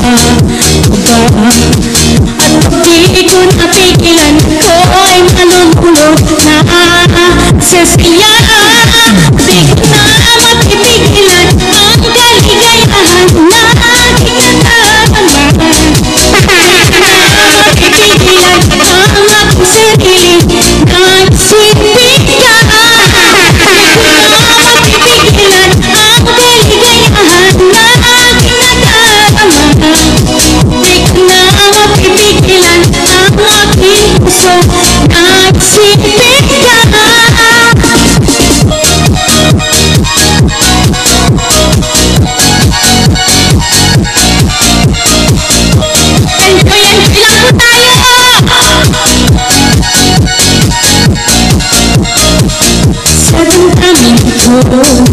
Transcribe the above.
At di ko napigilan ko ay malululot na sa saya. Di ko na mapipigilan ang kaligayahan na aking nadarama. Mapipigilan ang aking sarili nagsipin ka. Mapipigilan ang kaligayahan na aking nadarama. Di ko na mapipigilan ang aking puso nagsipin ka. Sa damdamin ko